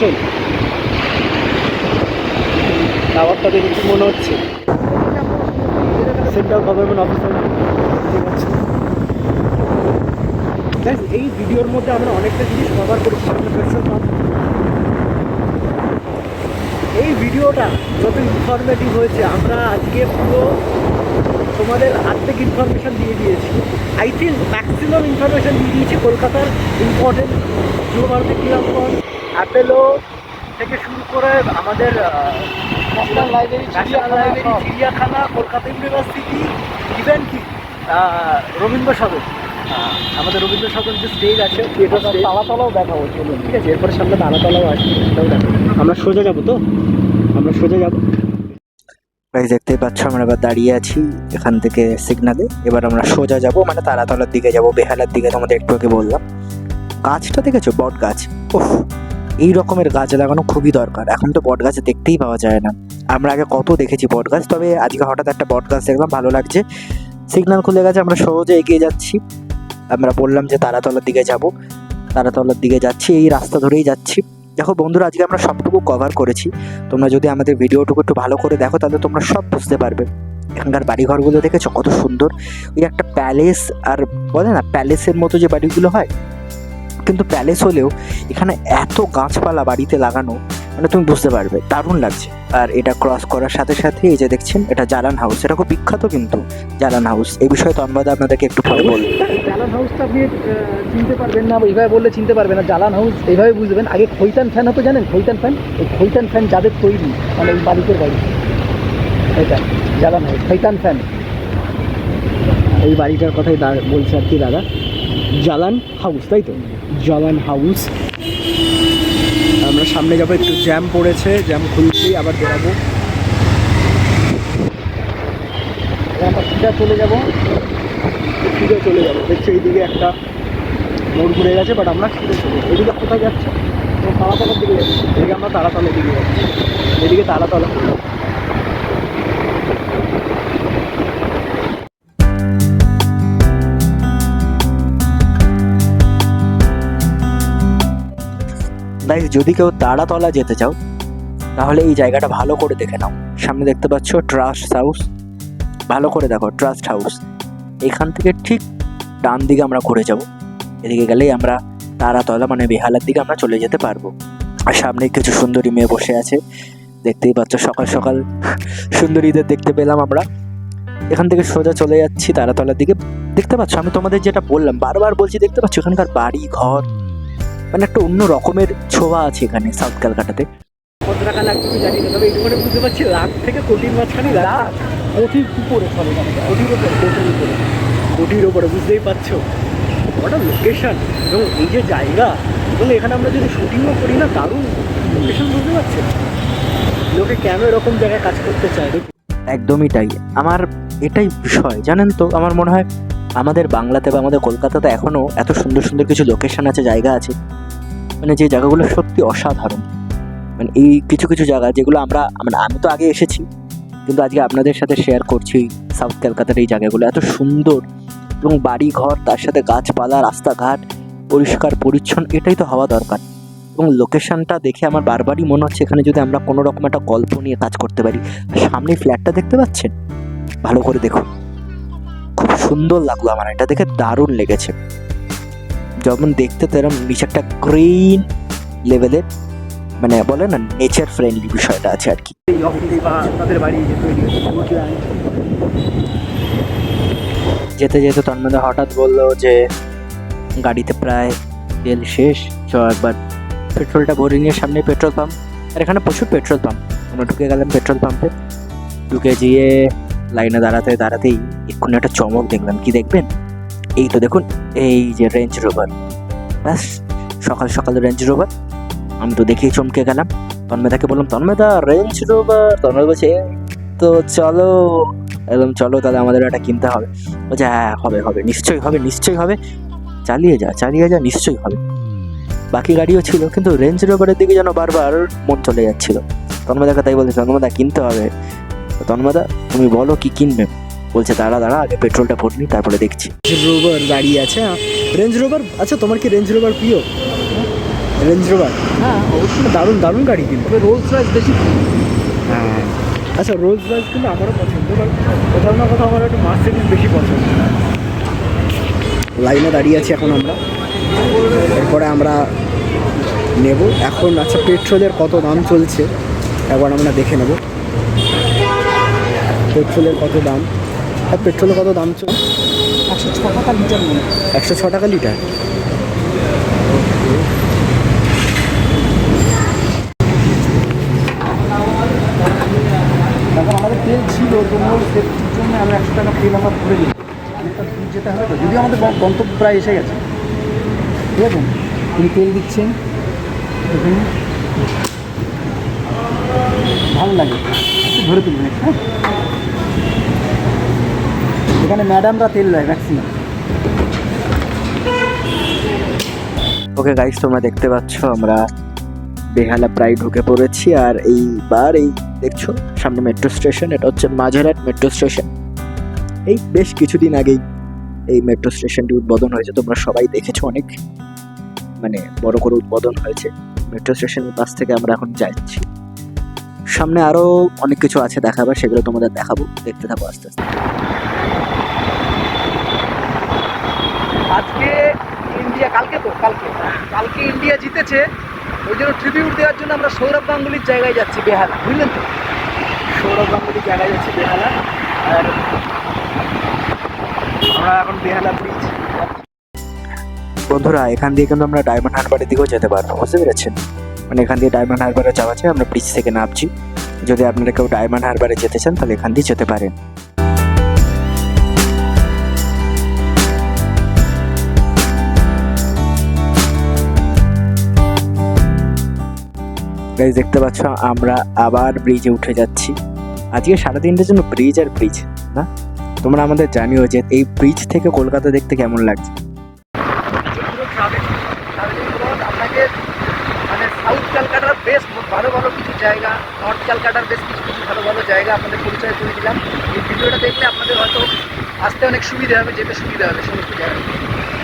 আসল টাওয়ারটা দেখে কি মনে হচ্ছে? Central government officer. এই ভিডিওর মধ্যে আমরা অনেকটা জিনিস কভার করেছি। পেট্রোল পাম্প, এই ভিডিওটা যত ইনফরমেটিভ হয়েছে, আমরা আজকে পুরো তোমাদের আর্ধেক ইনফরমেশান দিয়ে দিয়েছি। আই থিঙ্ক ম্যাক্সিমাম ইনফরমেশান দিয়ে দিয়েছি। কলকাতার ইম্পর্টেন্ট যুবভারতী ক্রীড়াঙ্গন, অ্যাপেলো থেকে শুরু করে আমাদের ন্যাশনাল লাইব্রেরি, চিড়িয়াখানা, কলকাতা ইউনিভার্সিটি, ইভেন কি রবীন্দ্র সদন, আমাদের রবীন্দ্র সদন যে স্টেজ আছে থিয়েটার, তালাতলাও দেখাবো। চলুন, ঠিক আছে? এরপরে সামনে তালাতলাও আসবে, সেটাও দেখাবো। আমরা সোজা যাবো তো, আমরা সোজা যাবো। গাইস দেখতেই পাচ্ছ আমরা এবার দাঁড়িয়ে আছি এখান থেকে সিগনালে। এবার আমরা সোজা যাব, মানে তারাতলার দিকে যাব, বেহালার দিকে। তোমাদের একটু আগে বললাম গাছটা দেখেছো, বট গাছ। ওহ, এই রকমের গাছ লাগানো খুবই দরকার। এখন তো বট গাছ দেখতেই পাওয়া যায় না। আমরা আগে কত দেখেছি বট গাছ, তবে আজকে হঠাৎ একটা বট গাছ দেখলাম, ভালো লাগছে। সিগন্যাল খুলে গেছে, আমরা সহজে এগিয়ে যাচ্ছি। আমরা বললাম যে তারাতলার দিকে যাব, তারাতলার দিকে যাচ্ছি, এই রাস্তা ধরেই যাচ্ছি। দেখো বন্ধুরা, আজকে আমরা সবটুকু কভার করেছি। তোমরা যদি আমাদের ভিডিওটুকু একটু ভালো করে দেখো, তাহলে তোমরা সব বুঝতে পারবে। এখানকার বাড়িঘরগুলো দেখেছো কত সুন্দর, ওই একটা প্যালেস, আর বলে না প্যালেসের মতো যে বাড়িগুলো হয়, কিন্তু প্যালেস হলেও এখানে এত গাছপালা বাড়িতে লাগানো, মানে তুমি বুঝতে পারবে, দারুণ লাগছে। আর এটা ক্রস করার সাথে সাথে এই যে দেখছেন, এটা জালান হাউস। এটা খুব বিখ্যাত কিন্তু জালান হাউস। এই বিষয়ে তন্ময় আপনাদেরকে একটু পরে বলবো। জালান হাউসটা আপনি চিনতে পারবেন না, এইভাবে বললে চিনতে পারবেন না। জালান হাউস এইভাবে বুঝবেন। আগে খৈতান ফ্যান হতো, জানেন খৈতান ফ্যান? এই খৈতান ফ্যান যাদের তৈরি, মানে এই বাড়িতে বাড়ি, এটা জালান হাউস, খৈতান ফ্যান। এই বাড়িটার কথাই বলছে আর কি দাদা, জালান হাউস, তাই তো? জালান হাউস। আমরা সামনে যাবো, একটু জ্যাম পড়েছে, জ্যাম খুলতেই আবার বেরাবো। আমরা সিধা চলে যাবো, সিধে চলে যাবো। দেখছি এইদিকে একটা মোড় ঘুরে গেছে, বাট আমরা সিধে চলে যাবো। এদিকে কোথায় যাচ্ছে? তারাতলার দিকে যাচ্ছি। এদিকে আমরা তারাতলার দিকে যাচ্ছি, এদিকে তারাতলা। গাইস যদি কেউ তারাতলা যেতে চাও, তাহলে এই জায়গাটা ভালো করে দেখে নাও। সামনে দেখতে পাচ্ছ ট্রাস্ট হাউস, ভালো করে দেখো ট্রাস্ট হাউস। এখান থেকে ঠিক ডান দিকে আমরা ঘুরে যাব। এদিকে গেলেই আমরা তারাতলা, মানে বেহালার দিকে আমরা চলে যেতে পারবো। আর সামনে কিছু সুন্দরী মেয়ে বসে আছে, দেখতেই পাচ্ছ। সকাল সকাল সুন্দরীদের দেখতে পেলাম আমরা। এখান থেকে সোজা চলে যাচ্ছি তারাতলার দিকে। দেখতে পাচ্ছ, আমি তোমাদের যেটা বললাম, বারবার বলছি, দেখতে পাচ্ছ এখানকার বাড়ি ঘর, মানে একটা অন্য রকমের ছোঁয়া আছে এখানে সাউথ ক্যালকাটাতে। কত টাকা লাগবে জানি না, তবে এইটুখানে বুঝতে পারছি লাখ থেকে কোটির মাঝখানে, লাখ কোটির উপরে, সবে কোটির উপরে, কোটির উপরে, কোটির উপরে, বুঝতেই পারছো। ওটা লোকেশন এবং এই যে জায়গা, এবং এখানে আমরা যদি শুটিংও করি না, দারুণ লোকেশন, বুঝতে পারছেন? লোকে কেন এরকম জায়গায় কাজ করতে চায়? একদমই তাই। আমার এটাই বিষয়, জানেন তো, আমার মনে হয় আমাদের বাংলাতে বা আমাদের কলকাতাতে এখনও এত সুন্দর সুন্দর কিছু লোকেশন আছে, জায়গা আছে, মানে যে জায়গাগুলো সত্যি অসাধারণ। মানে এই কিছু কিছু জায়গা যেগুলো আমরা, মানে আমি তো আগে এসেছি, কিন্তু আজকে আপনাদের সাথে শেয়ার করছি সাউথ ক্যালকাতার এই জায়গাগুলো এত সুন্দর, এবং বাড়ি ঘর, তার সাথে গাছপালা, রাস্তাঘাট পরিষ্কার পরিচ্ছন্ন, এটাই তো হওয়া দরকার। এবং লোকেশনটা দেখে আমার বারবারই মনে হচ্ছে এখানে যদি আমরা কোনো রকম একটা গল্প নিয়ে কাজ করতে পারি। সামনে ফ্ল্যাটটা দেখতে পাচ্ছেন, ভালো করে দেখুন, খুব সুন্দর লাগলো আমার, এটা দেখে দারুণ লেগেছে। যেমন দেখতে তেরম নিচে একটা গ্রিন লেভেলের, মানে বলে না নেচার ফ্রেন্ডলি বিষয়টা আছে আর কি। এই অফিস বা তাদের বাড়ি যে তৈরি হচ্ছে, যেতে যেতে তন্ময় হঠাৎ বললো যে গাড়িতে প্রায় তেল শেষ, চ একবার পেট্রোলটা ভরে নিয়ে। সামনে পেট্রোল পাম্প, আর এখানে প্রচুর পেট্রোল পাম্প। আমরা ঢুকে গেলাম পেট্রোল পাম্পে। ঢুকে গিয়ে লাইনে দাঁড়াতেই এক্ষুনি একটা চমক দেখলাম। কি দেখবেন? এই তো দেখুন, এই যে রেঞ্জ রোভার। ব্যাস, সকাল সকাল রেঞ্জ রোভার। আমি তো দেখেই চমকে গেলাম। তন্ময়দাকে বললাম, তন্ময়দা রেঞ্জ রোভার। তন্ময় বলছে তো চলো। একদম চলো, তাহলে আমাদের একটা কিনতে হবে। বলছে হ্যাঁ, হবে হবে, নিশ্চয়ই হবে, নিশ্চয়ই হবে, চালিয়ে যা, নিশ্চয়ই হবে। বাকি গাড়িও ছিল, কিন্তু রেঞ্জ রোভারের দিকে যেন বারবার মন চলে যাচ্ছিল। তন্ময়দাকে তাই বলছে, তন্ময়দা কিনতে হবে। তন্ময়দা তুমি বলো কি কিনবে? বলছে দাঁড়া আগে পেট্রোলটা ভরনি, তারপরে দেখছি। রেঞ্জ রোভার দাঁড়িয়ে আছে। রেঞ্জ রোভার, আচ্ছা তোমার কি রেঞ্জ রোভার প্রিয়? Range rover. হ্যাঁ অবশ্যই দারুণ দারুণ গাড়ি কিন্তু রোলস রয়েস বেশি। হ্যাঁ, আচ্ছা রোলস রয়েস কিন্তু আমারও পছন্দ, কারণ কোথাও না কোথাও আমার একটু মার্সিডিজ বেশি পছন্দ। লাইনে দাঁড়িয়ে আছি এখন আমরা, এরপরে আমরা নেব এখন। আচ্ছা পেট্রোলের কত দাম চলছে একবার আমরা দেখে নেব, পেট্রোলের কত দাম। আর পেট্রোলের কত দাম চলছে? 106 টাকা লিটার মনে হয়। 106 টাকা লিটার। তখন আমাদের তেল ছিল, তোমরা সের জন্য আমরা 100 টাকা তেল আমরা ভরে দিই। অনেকটা দূর যেতে হবে তো, যদিও আমাদের গন্তব্য প্রায় এসে গেছে। ঠিক আছে, তিনি তেল দিচ্ছেন, দেখুন ভালো লাগে, একটু ধরে তুলবেন একটু, হ্যাঁ। এখানে ম্যাডামরা তেল দেয় ম্যাক্সিমাম। ওকে গাইস, তোমরা দেখতে পাচ্ছ আমরা বেহালা প্রায় ঢুকে পড়েছি। আর এইবার এই দেখছো সামনে মেট্রো স্টেশন, এটা হচ্ছে মাঝেরহাট মেট্রো স্টেশন। এই বেশ কিছুদিন আগেই এই মেট্রো স্টেশনটি উদ্বোধন হয়েছে, তোমরা সবাই দেখেছো, অনেক মানে বড় করে উদ্বোধন হয়েছে। মেট্রো স্টেশনের পাশ থেকে আমরা এখন যাচ্ছি, সামনে আরো অনেক কিছু আছে দেখাবার, সেগুলো তোমাদের দেখাবো, দেখতে থাকো আস্তে আস্তে। আজকে ইন্ডিয়া, কালকে ইন্ডিয়া জিতেছে, ওই জন্য ট্রিবিউট দেওয়ার জন্য আমরা সৌরভ গাঙ্গুলির জায়গায় যাচ্ছি বেহালা, বুঝলেন তো? সৌরভ গাঙ্গুলির জায়গায় যাচ্ছি বেহালা। আর আমরা এখন বেহালা ব্রিজ। বন্ধুরা এখান দিয়ে কিন্তু আমরা ডায়মন্ড হারবারের দিকেও যেতে পারবো, বুঝতে পেরেছেন? মানে এখান দিয়ে ডায়মন্ড হারবারে যাওয়া যায়, আমরা ব্রিজ থেকে নামছি। যদি আপনারা কেউ ডায়মন্ড হারবারে যেতে চান তাহলে এখান দিয়ে যেতে পারেন। গাইস দেখতে পাচ্ছ আমরা আবার ব্রিজে উঠে যাচ্ছি। আজকে সারাদিনটার জন্য ব্রিজ আর ব্রিজ না। তোমরা আমাদের জানিও যে এই ব্রিজ থেকে কলকাতা দেখতে কেমন লাগছে। আপনাকে মানে সাউথ ক্যালকাটার বেশ ভালো ভালো কিছু জায়গা, নর্থ ক্যালকাটার বেশ কিছু কিছু ভালো ভালো জায়গা আপনাদের পরিচয় করে দিলাম। এই ভিডিওটা দেখলে আপনাদের হয়তো আসতে অনেক সুবিধা হবে, যেতে সুবিধা হবে সমস্ত জায়গায়।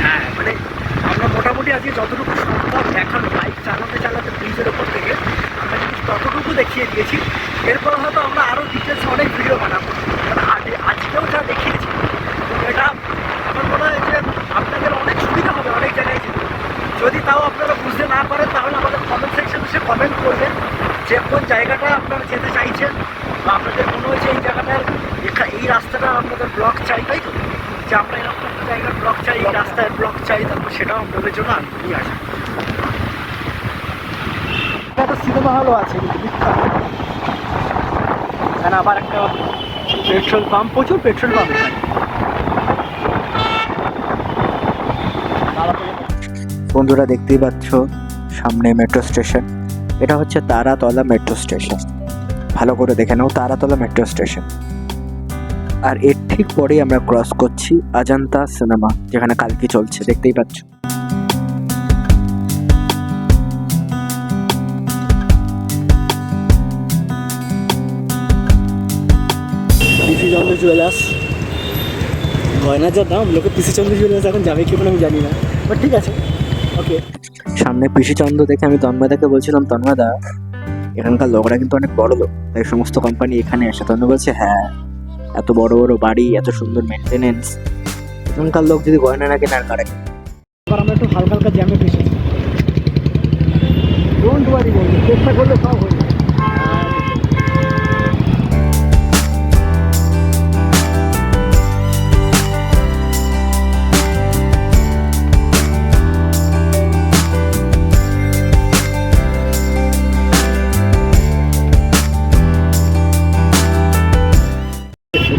হ্যাঁ মানে আমরা মোটামুটি আজকে যতটুকু সম্ভব দেখানো, বাইক চালাতে চালাতে ব্রিজের ওপর থেকে আমরা কিন্তু ততটুকু দেখিয়ে দিয়েছি। এরপর হয়তো আমরা আরও ডিটেলস অনেক ভিডিও বানাবো, কারণ আজকেও যা দেখিয়েছি এটা আমার মনে হয় যে আপনাদের অনেক সুবিধা হবে অনেক জায়গায় যেতে। যদি তাও আপনারা বুঝতে না পারেন তাহলে আমাদের কমেন্ট সেকশনে এসে কমেন্ট করবেন যে কোন জায়গাটা আপনারা যেতে চাইছেন, বা আপনাদের মনে হয়েছে এই জায়গাটার এই রাস্তাটা আপনাদের ব্লক চাই, তাই তো? যে আমরা এরকম একটা জায়গার ব্লক চাই, এই রাস্তায় ব্লক চাই, তারপর সেটাও আপনাদের জন্য আমি নিয়ে আসি। একটা সিনেমা হলও আছে কিন্তু বিখ্যাত, এখানে আবার একটা পেট্রোল পাম্প, প্রচুর পেট্রোল পাম্প এখানে। বন্ধুরা দেখতেই পাচ্ছ সামনে মেট্রো স্টেশন, এটা হচ্ছে তারাতলা মেট্রো স্টেশন। ভালো করে দেখে নাও, তারাতলা মেট্রো স্টেশন। আর এর ঠিক পরেই আমরা ক্রস করছি অজন্তা সিনেমা, যেখানে কালকে চলছে, দেখতেই পাচ্ছ। পিসি চন্দ্র জুয়েলার্স, গয়নার যা দাম, লোকে পিসি চন্দ্র জুয়েলার্স এখন যাবে কি কোনো আমি জানি না, বাট ঠিক আছে ওকে। সামনে পিসিচন্দ্র দেখে আমি তন্ময়দাকে বলছিলাম, তন্ময়দা এখানকার লোকরা কিন্তু অনেক বড় লোক, তাই সমস্ত কোম্পানি এখানে আসে। তন্ময় বলছে হ্যাঁ, এত বড় বড় বাড়ি, এত সুন্দর মেনটেনেন্স, এখানকার লোক যদি গয়না না কেনার কারে। এবার আমরা একটু হালকা হালকা জ্যামে ফেসে, ডোন্ট ওয়ারি বলবো, চেষ্টা করলে সব হয়ে যাবে।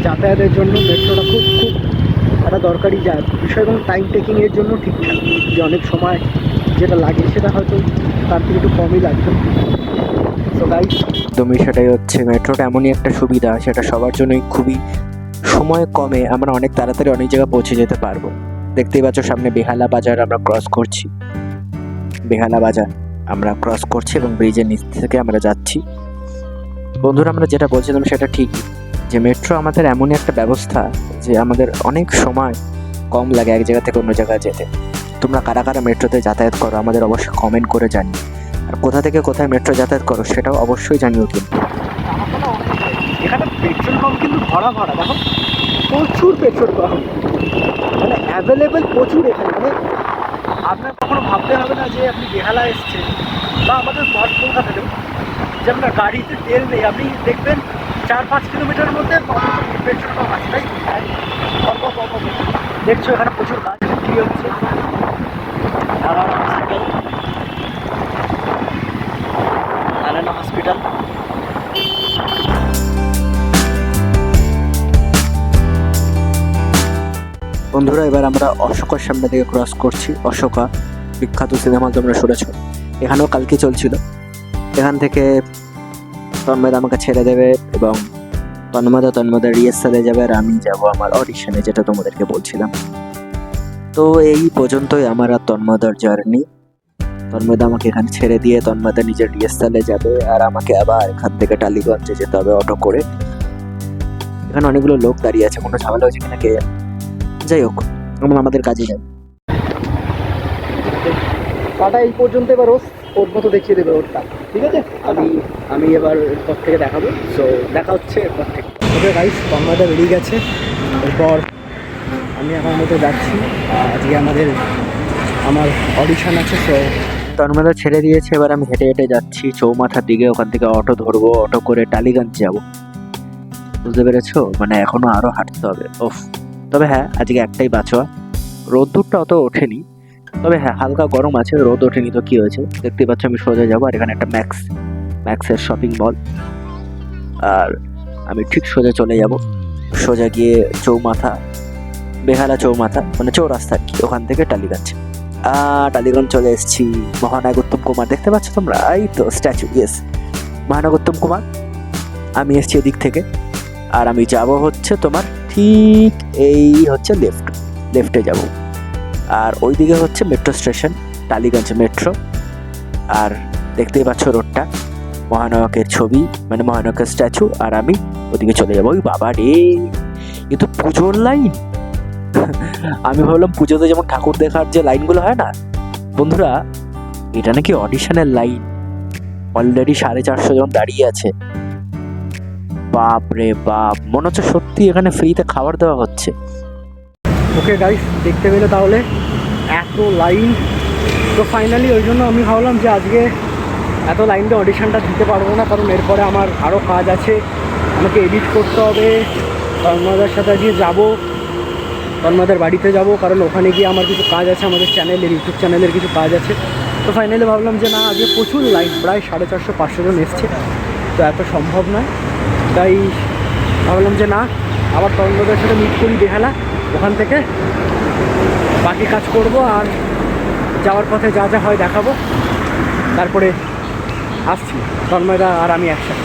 যাতায়াতের জন্য মেট্রোটা খুব খুব একটা দরকারি বিষয়, এবং টাইম টেকিংয়ের জন্য ঠিকঠাক, যে অনেক সময় যেটা লাগে সেটা হয়তো তার থেকে একটু কমই লাগবে। সো গাইস, একদমই সেটাই হচ্ছে, মেট্রোটা এমনই একটা সুবিধা, সেটা সবার জন্যই খুবই সময় কমে আমরা অনেক তাড়াতাড়ি অনেক জায়গায় পৌঁছে যেতে পারবো। দেখতেই পাচ্ছ সামনে বেহালা বাজার আমরা ক্রস করছি, বেহালা বাজার আমরা ক্রস করছি এবং ব্রিজের নিচ থেকে আমরা যাচ্ছি। বন্ধুরা আমরা যেটা বলছিলাম সেটা ঠিকই, যে মেট্রো আমাদের এমনই একটা ব্যবস্থা যে আমাদের অনেক সময় কম লাগে এক জায়গা থেকে অন্য জায়গায় যেতে। তোমরা কারা কারা মেট্রোতে যাতায়াত করো আমাদের অবশ্যই কমেন্ট করে জানিও। আর কোথা থেকে কোথায় মেট্রো যাতায়াত করো সেটাও অবশ্যই জানিও কিন্তু। এখানে পেট্রোল পাম্প কিন্তু ভরা ভরা, দেখো প্রচুর পেট্রোল পাম্প, মানে অ্যাভেলেবেল প্রচুর এখানে। মানে আপনার কখনো ভাবতে হবে না যে আপনি বেহালা এসছেন বা আমাদের নর্থ কলকাতাতেও যে আপনার গাড়িতে তেল নেই, আপনি দেখবেন 4-5 কিলোমিটারের মধ্যে পেট্রোল পাম্প আছে, তাই অল্প অল্প দেখছো এখানে প্রচুর গাছ বিক্রি হচ্ছে। নারায়ণ হসপিটাল। বন্ধুরা এবার আমরা অশোকার সামনে থেকে ক্রস করছি। অশোকা বিখ্যাত সিনেমা তোমরা শুনেছ, এখানেও কালকে চলছিল। এখান থেকে তন্ময়দা আমাকে ছেড়ে দেবে এবং তন্ময়দা রিহার্সালে যাবে আর আমি যাব আমার অডিশনে, যেটা তোমাদেরকে বলছিলাম। তো এই পর্যন্তই আমার আর তন্ময়দার জার্নি। তন্ময়দা আমাকে এখানে ছেড়ে দিয়ে তন্ময়দা নিজের রিহার্সালে যাবে আর আমাকে আবার এখান থেকে টালিগঞ্জে যেতে হবে অটো করে। এখানে অনেকগুলো লোক দাঁড়িয়ে আছে, কোনো ঝামেলা হয়েছে কিনা কে জানে। যাই হোক, আমরা আমাদের কাজে যাই। পাটা এই পর্যন্ত, এবার ওর মতো দেখিয়ে দেবে ওরটা, ঠিক আছে? আমি এবার এরপর থেকে দেখাবো। সো দেখা হচ্ছে এরপর থেকে। ওকে গাইস, তন্ময়দা বেরিয়ে গেছে, এরপর আমি আমার মতো যাচ্ছি। আজকে আমার অডিশন আছে। সো তন্ময়দা ছেড়ে দিয়েছে, এবার আমি হেঁটে হেঁটে যাচ্ছি চৌমাথার দিকে। ওখান থেকে অটো ধরবো, অটো করে টালিগঞ্জ যাব। বুঝতে পেরেছো? মানে এখনো আরো হাঁটতে হবে। ওফ। তবে হ্যাঁ, আজকে একটাই বাঁচোয়া, রোদ্দুরটা অত ওঠেনি। তবে হ্যাঁ, হালকা গরম আছে, রোদ ওঠেনি তো কি হয়েছে। দেখতে পাচ্ছ আমি সোজা যাবো, আর এখানে একটা ম্যাক্সের শপিং মল, আর আমি ঠিক সোজা চলে যাব। সোজা গিয়ে চৌমাথা, বেহালা চৌমাথা মানে চৌরাস্তা আর কি, ওখান থেকে টালিগঞ্জ। টালিগঞ্জ চলে এসেছি। মহানায়ক উত্তম কুমার দেখতে পাচ্ছ তোমরা, এই তো স্ট্যাচু, ইয়েস মহানায়ক উত্তম কুমার। আমি এসেছি এদিক থেকে, আর আমি যাব হচ্ছে তোমার ঠিক এই হচ্ছে লেফটে যাব। আর ওইদিকে হচ্ছে মেট্রো স্টেশন, টালিগঞ্জ মেট্রো। আর দেখতেই পাচ্ছ রোডটা, মহানায়কের ছবি মানে মহানায়কের স্ট্যাচু, আর আমি ওদিকে চলে যাবো। ওই বাবা রে, এ তো পুজোর লাইন। আমি ভাবলাম পুজোতে যেমন ঠাকুর দেখার যে লাইনগুলো হয় না, বন্ধুরা এটা নাকি অডিশনের লাইন। অলরেডি 450 জন দাঁড়িয়ে আছে। বাপ রে বাপ, মনে হচ্ছে সত্যি এখানে ফ্রিতে খাবার দেওয়া হচ্ছে। ওকে গাইস, দেখতে পেলে তাহলে এত লাইন। তো ফাইনালি ওই জন্য আমি ভাবলাম যে আজকে এত লাইন দিয়ে অডিশনটা দিতে পারবো না, কারণ এরপরে আমার আরও কাজ আছে, আমাকে এডিট করতে হবে। তন্ময়দার সাথে আজকে যাবো, তন্ময়দার বাড়িতে যাব, কারণ ওখানে গিয়ে আমার কিছু কাজ আছে, আমাদের ইউটিউব চ্যানেলের কিছু কাজ আছে। তো ফাইনালি ভাবলাম যে না, আজকে প্রচুর লাইন, প্রায় 450-500 জন এসছে, তো এত সম্ভব নয়। তাই ভাবলাম যে না, আবার তন্ময়দার সাথে মিট করি বেহালা, ওখান থেকে বাকি কাজ করব, আর যাওয়ার পথে যা যা হয় দেখাবো। তারপরে আসছি তন্ময়দা আর আমি একসাথে।